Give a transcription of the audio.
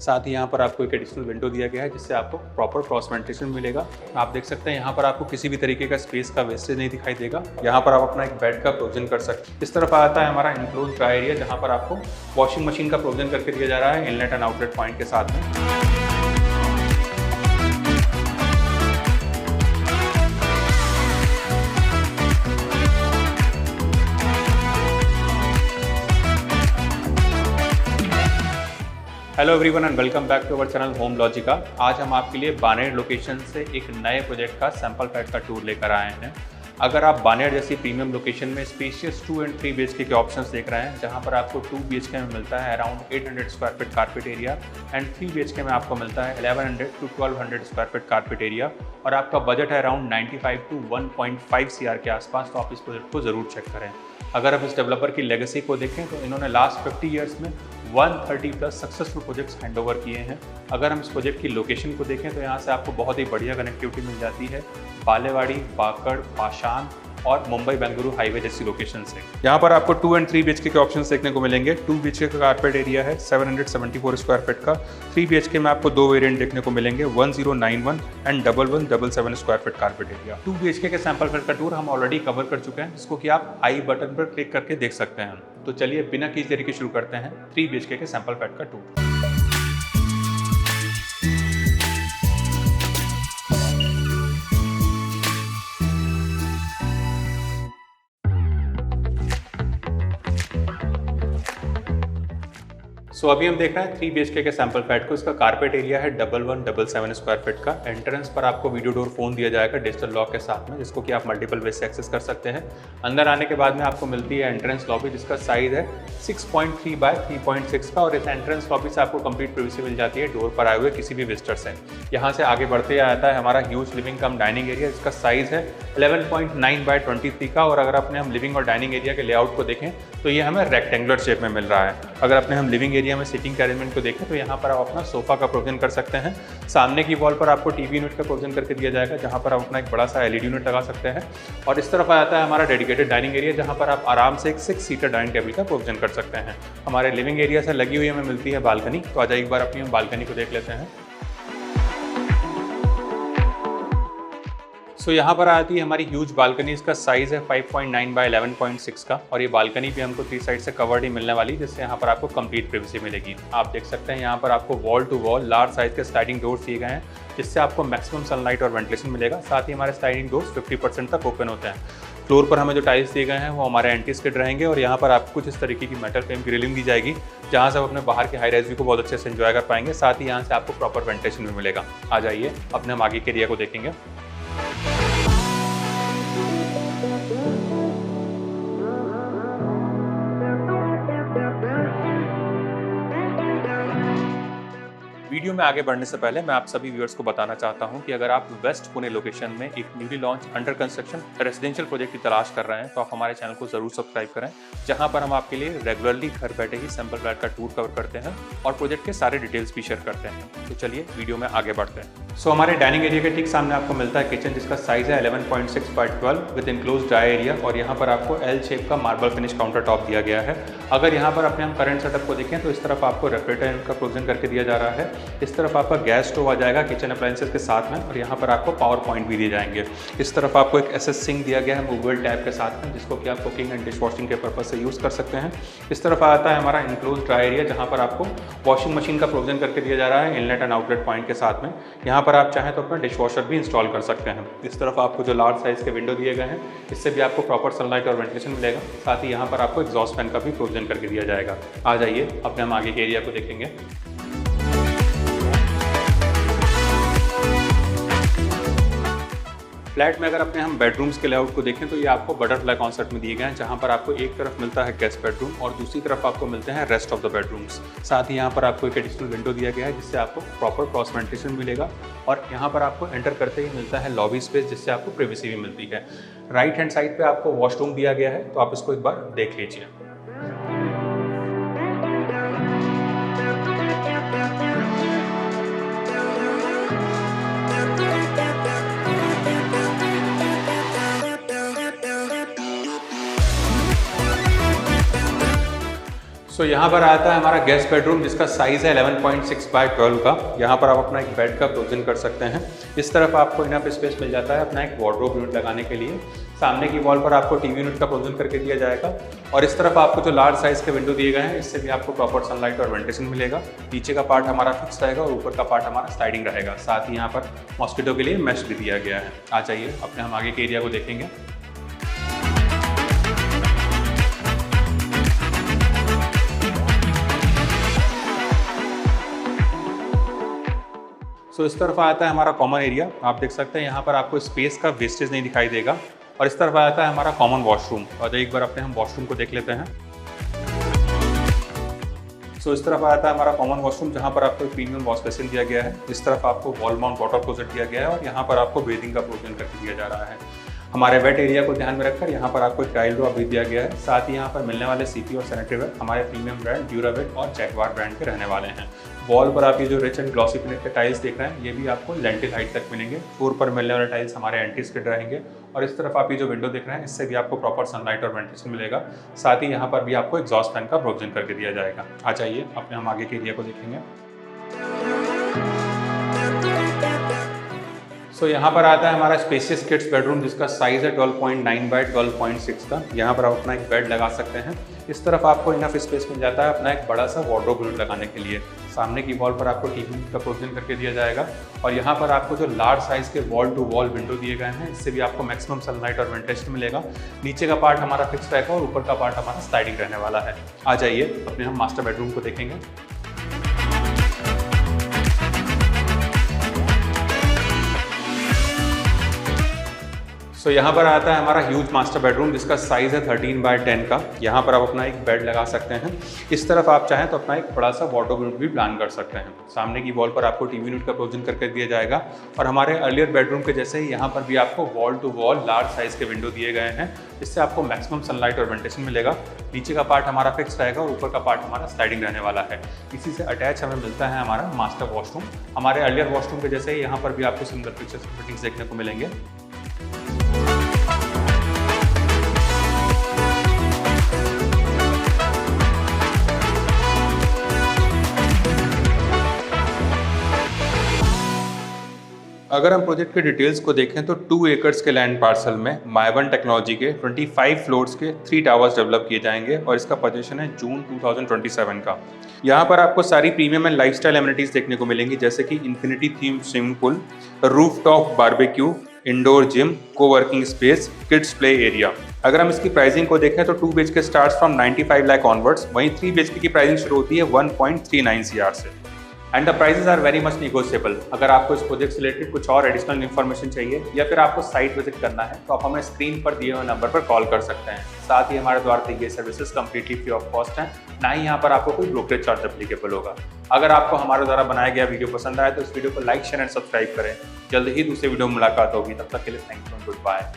साथ ही यहाँ पर आपको एक एडिशनल विंडो दिया गया है जिससे आपको प्रॉपर क्रॉस वेंटिलेशन मिलेगा। आप देख सकते हैं यहाँ पर आपको किसी भी तरीके का स्पेस का वेस्टेज नहीं दिखाई देगा। यहाँ पर आप अपना एक बेड का प्रोविजन कर सकते हैं। इस तरफ आता है हमारा इनक्लोज ड्राई एरिया जहाँ पर आपको वॉशिंग मशीन का प्रोविजन करके दिया जा रहा है इनलेट एंड आउटलेट पॉइंट के साथ में। Hello everyone and welcome back to our channel Home Logica. आज हम आपके लिए बानेर लोकेशन से एक नए प्रोजेक्ट का सैंपल फ्लैट का टूर लेकर आए हैं। अगर आप बानेर जैसी प्रीमियम लोकेशन में स्पेशियस 2 एंड 3 BHK के ऑप्शंस देख रहे हैं जहां पर आपको 2 BHK में मिलता है around 800 square feet carpet area and 3 BHK में आपको मिलता है 1100 to 1200 square feet carpet area और आपका बजट है अराउंड 95 टू 1.5 CR के आसपास, तो आप इस प्रोजेक्ट को ज़रूर चेक करें। अगर आप इस डेवलपर की लेगेसी को देखें तो इन्होंने लास्ट 50 ईयर्स में 130 प्लस सक्सेसफुल प्रोजेक्ट्स हैंडओवर किए हैं। अगर हम इस प्रोजेक्ट की लोकेशन को देखें तो यहाँ से आपको बहुत ही बढ़िया कनेक्टिविटी मिल जाती है बालेवाड़ी, बाकड़, पाषाण और मुंबई बेंगलुरु हाईवे जैसी लोकेशन से। यहाँ पर आपको 2 एंड 3 BHK के ऑप्शंस देखने को मिलेंगे। 2 BHK का कारपेट एरिया है 774 स्क्वायर फीट का। 3 BHK में आपको 2 वेरिएंट देखने को मिलेंगे 1091 and 1177 square feet carpet area. 2 BHK के सैंपल फ्लैट का टूर हम ऑलरेडी कवर कर चुके हैं जिसको कि आप आई बटन पर क्लिक करके देख सकते हैं। तो चलिए बिना किसी देरी के शुरू करते हैं 3 BHK के सैंपल फ्लैट का टूर। अभी हम देख रहे हैं 3 BHK के सैंपल फ्लैट को। इसका कारपेट एरिया है 1177 स्क्वायर फीट का। एंट्रेंस पर आपको वीडियो डोर फोन दिया जाएगा डिजिटल लॉक के साथ में, जिसको कि आप मल्टीपल वे से एक्सेस कर सकते हैं। अंदर आने के बाद में आपको मिलती है एंट्रेंस लॉबी जिसका साइज है 6.3 बाय 3.6 का और इस एंट्रेंस लॉबी से आपको कंप्लीट प्राइवेसी मिल जाती है डोर पर आए हुए किसी भी विजिटर से। यहाँ से आगे बढ़ते आता है हमारा ह्यूज लिविंग कम डाइनिंग एरिया जिसका साइज है 11.9 बाय 23 का। और अगर अपने हम लिविंग और डाइनिंग एरिया के लेआउट को देखें तो ये हमें रेक्टेंगुलर शेप में मिल रहा है। अगर अपने हम लिविंग एरिया में सीटिंग के अरेंजमेंट को देखें तो यहाँ पर आप अपना सोफा का प्रोविजन कर सकते हैं। सामने की वॉल पर आपको टीवी यूनिट का प्रोविजन करके दिया जाएगा जहाँ पर आप अपना एक बड़ा सा LED यूनिट लगा सकते हैं। और इस तरफ आता है हमारा डेडिकेटेड डाइनिंग एरिया जहाँ पर आप आराम से एक 6 सीटर डाइनिंग टेबल का प्रोविजन कर सकते हैं। हमारे लिविंग एरिया से लगी हुई हमें मिलती है बालकनी। तो आ जाइए एक बार अपनी हम बालकनी को देख लेते हैं। यहाँ पर आती है हमारी ह्यूज बालकनी। इसका साइज है 5.9 बाय 11.6 का और ये बालकनी भी हमको 3 साइड से कवर्ड ही मिलने वाली, जिससे यहाँ पर आपको कंप्लीट प्राइवेसी मिलेगी। आप देख सकते हैं यहाँ पर आपको wall to wall large size के स्लाइडिंग डोर्स दिए गए हैं जिससे आपको मैक्सिमम सनलाइट और वेंटिलेशन मिलेगा। साथ ही हमारे स्लाइडिंग डोर्स 50% तक ओपन होते हैं। फ्लोर पर हमें जो टाइल्स दिए गए हैं वो हमारे एंटी स्किड रहेंगे और यहाँ पर आपको कुछ इस तरीके की मेटल फ्रेम ग्रिलिंग दी जाएगी जहाँ से आप अपने बाहर के हाई राइज व्यू को बहुत अच्छे से एंजॉय कर पाएंगे। साथ ही यहाँ से आपको प्रॉपर वेंटिलेशन भी मिलेगा। आ जाइए अपने हम आगे के एरिया को देखेंगे। वीडियो में आगे बढ़ने से पहले मैं आप सभी व्यूअर्स को बताना चाहता हूं कि अगर आप वेस्ट पुणे लोकेशन में एक newly launch under construction residential project की तलाश कर रहे हैं तो आप हमारे चैनल को जरूर सब्सक्राइब करें, जहां पर हम आपके लिए रेगुलरली घर बैठे ही सैंपल फ्लैट का टूर कवर करते हैं और प्रोजेक्ट के सारे डिटेल्स भी शेयर करते हैं। तो चलिए वीडियो में आगे बढ़ते हैं। हमारे डाइनिंग एरिया के ठीक सामने आपको मिलता है किचन जिसका साइज है 11.6 by 12 with enclose dry area और यहाँ पर आपको L शेप का मार्बल फिनिश काउंटर टॉप दिया गया है। अगर यहाँ पर अपने हम करंट सेटअप को देखें तो इस तरफ आपको रेफ्रिजरेटर का प्रोविजन करके दिया जा रहा है। इस तरफ आपका गैस स्टोव आ जाएगा किचन अप्लायंसेस के साथ में और यहाँ पर आपको पावर पॉइंट भी दिए जाएंगे। इस तरफ आपको एक SS सिंक दिया गया है मूवेबल टैब के साथ में जिसको कि आप कुकिंग एंड डिश वॉशिंग के पर्पज से यूज़ कर सकते हैं। इस तरफ आता है हमारा इनक्लोज ड्राई एरिया जहाँ पर आपको वॉशिंग मशीन का प्रोविजन करके दिया जा रहा है इनलेट एंड आउटलेट पॉइंट के साथ में। यहाँ पर आप चाहें तो अपना डिश वॉशर भी इंस्टॉल कर सकते हैं। इस तरफ आपको जो लार्ज साइज के विंडो दिए गए हैं इससे भी आपको प्रॉपर सनलाइट और वेंटिलेशन मिलेगा। साथ ही यहाँ पर आपको एग्जॉस्ट फैन का भी प्रोविजन करके दिया जाएगा। आ जाइए अपने हम आगे के एरिया को देखेंगे। फ्लैट में अगर अपने हम बेडरूम्स के लेआउट को देखें तो ये आपको बटरफ्लाई कॉन्सेप्ट में दिए गए हैं जहाँ पर आपको एक तरफ मिलता है गेस्ट बेडरूम और दूसरी तरफ आपको मिलते हैं रेस्ट ऑफ द बेडरूम्स। साथ ही यहाँ पर आपको एक एडिशनल विंडो दिया गया है जिससे आपको प्रॉपर क्रॉस वेंटिलेशन मिलेगा और यहाँ पर आपको एंटर करते ही मिलता है लॉबी स्पेस जिससे आपको प्राइवेसी भी मिलती है। राइट हैंड साइड पर आपको वॉशरूम दिया गया है तो आप इसको एक बार देख लीजिए। सो यहाँ पर आता है हमारा गेस्ट बेडरूम जिसका साइज़ है 11.6 बाय 12 का। यहाँ पर आप अपना एक बेड का प्रोविजन कर सकते हैं। इस तरफ आपको इनफ स्पेस मिल जाता है अपना एक वार्डरोब यूनिट लगाने के लिए। सामने की वॉल पर आपको टीवी यूनिट का प्रोविजन करके दिया जाएगा और इस तरफ आपको जो लार्ज साइज़ के विंडो दिए गए हैं इससे भी आपको प्रॉपर सनलाइट और वेंटिलेशन मिलेगा। नीचे का पार्ट हमारा फिक्स रहेगा और ऊपर का पार्ट हमारा स्लाइडिंग रहेगा। साथ ही यहाँ पर मॉस्किटो के लिए मेश भी दिया गया है। आ जाइए अपने हम आगे के एरिया को देखेंगे। सो इस तरफ आता है हमारा कॉमन एरिया। आप देख सकते हैं यहाँ पर आपको स्पेस का वेस्टेज नहीं दिखाई देगा। और इस तरफ आता है हमारा कॉमन वॉशरूम। और एक बार अपने हम वॉशरूम को देख लेते हैं। सो इस तरफ आता है हमारा कॉमन वॉशरूम जहाँ पर आपको प्रीमियम वॉश बेसिन दिया गया है। इस तरफ आपको वॉल माउंट वाटर क्लोजेट दिया गया है और यहाँ पर आपको बेसिंग का प्रोविजन करके दिया जा रहा है। हमारे वेट एरिया को ध्यान में रखकर यहाँ पर आपको एक टाइल ड्रॉप भी दिया गया है। साथ ही यहाँ पर मिलने वाले सीपी और सैनिटरी वेयर हमारे प्रीमियम ब्रांड ड्यूरावेट और जैगवार ब्रांड के रहने वाले हैं। वॉल पर आप ये जो रिच एंड ग्लॉसी फिनिश के टाइल्स देख रहे हैं ये भी आपको लेंटिल हाइट तक मिलेंगे। फ्लोर पर मिलने वाले टाइल्स हमारे एंटी स्किड रहेंगे और इस तरफ आप ये जो विंडो देख रहे हैं इससे भी आपको प्रॉपर सनलाइट और वेंटिलेशन मिलेगा। साथ ही यहाँ पर भी आपको एग्जॉस्ट फैन का प्रोविजन करके दिया जाएगा। आ जाइए अपने हम आगे के एरिया को देखेंगे। सो यहाँ पर आता है हमारा स्पेसियस किड्स बेडरूम जिसका साइज़ है 12.9 बाय 12.6 का। यहाँ पर आप अपना एक बेड लगा सकते हैं। इस तरफ आपको इनफ स्पेस मिल जाता है अपना एक बड़ा सा वार्डरोब यूनिट लगाने के लिए। सामने की वॉल पर आपको टीवी का प्रोविजन करके दिया जाएगा और यहाँ पर आपको जो लार्ज साइज़ के वॉल टू वॉल विंडो दिए गए हैं इससे भी आपको मैक्सिमम सनलाइट और वेंटिलेशन मिलेगा। नीचे का पार्ट हमारा फिक्स रहेगा और ऊपर का पार्ट हमारा स्लाइडिंग रहने वाला है। आ जाइए अपने हम मास्टर बेडरूम को देखेंगे। सो यहाँ पर आता है हमारा ह्यूज मास्टर बेडरूम जिसका साइज़ है 13 बाय 10 का। यहाँ पर आप अपना एक बेड लगा सकते हैं। इस तरफ आप चाहें तो अपना एक बड़ा सा वार्डरोब यूनिट भी प्लान कर सकते हैं। सामने की वॉल पर आपको टीवी यूनिट का प्रोविजन करके दिया जाएगा और हमारे अर्लियर बेडरूम के जैसे ही यहाँ पर भी आपको wall to wall large size के विंडो दिए गए हैं। इससे आपको मैक्सिमम सनलाइट और वेंटिलेशन मिलेगा। नीचे का पार्ट हमारा फिक्स रहेगा और ऊपर का पार्ट हमारा स्लाइडिंग रहने वाला है। इसी से अटैच हमें मिलता है हमारा मास्टर वॉशरूम। हमारे अर्लियर वॉशरूम के जैसे ही यहाँ पर भी आपको सिमिलर फीचर्स फिटिंग्स देखने को मिलेंगे। अगर हम प्रोजेक्ट के डिटेल्स को देखें तो 2 एकर्स के लैंड पार्सल में माइवन टेक्नोलॉजी के 25 फ्लोर्स के 3 टावर्स डेवलप किए जाएंगे और इसका पोजीशन है जून 2027 का। यहाँ पर आपको सारी प्रीमियम एंड लाइफस्टाइल एमिनिटीज देखने को मिलेंगी जैसे कि infinity theme swimming pool, rooftop barbecue, indoor gym, coworking space, kids play area. अगर हम इसकी प्राइसिंग को देखें तो 2 BHK starts from 95 lakh onwards, वहीं 3 BHK की प्राइसिंग शुरू होती है 1.39 CR से। And the prices are very much negotiable. अगर आपको इस प्रोजेक्ट से रिलेटेड कुछ और एडिशनल इन्फॉर्मेशन चाहिए या फिर आपको साइट विजिट करना है तो आप हमें स्क्रीन पर दिए हुए नंबर पर कॉल कर सकते हैं। साथ ही हमारे द्वारा दी गई services completely free of cost हैं, ना ही यहाँ पर आपको कोई ब्रोकरेज चार्ज एप्लीकेबल होगा। अगर आपको हमारे द्वारा बनाया गया वीडियो पसंद आए तो इस वीडियो को लाइक, शेयर एंड सब्सक्राइब करें। जल्द ही दूसरे वीडियो में मुलाकात होगी। तब तक के लिए thank you and good bye.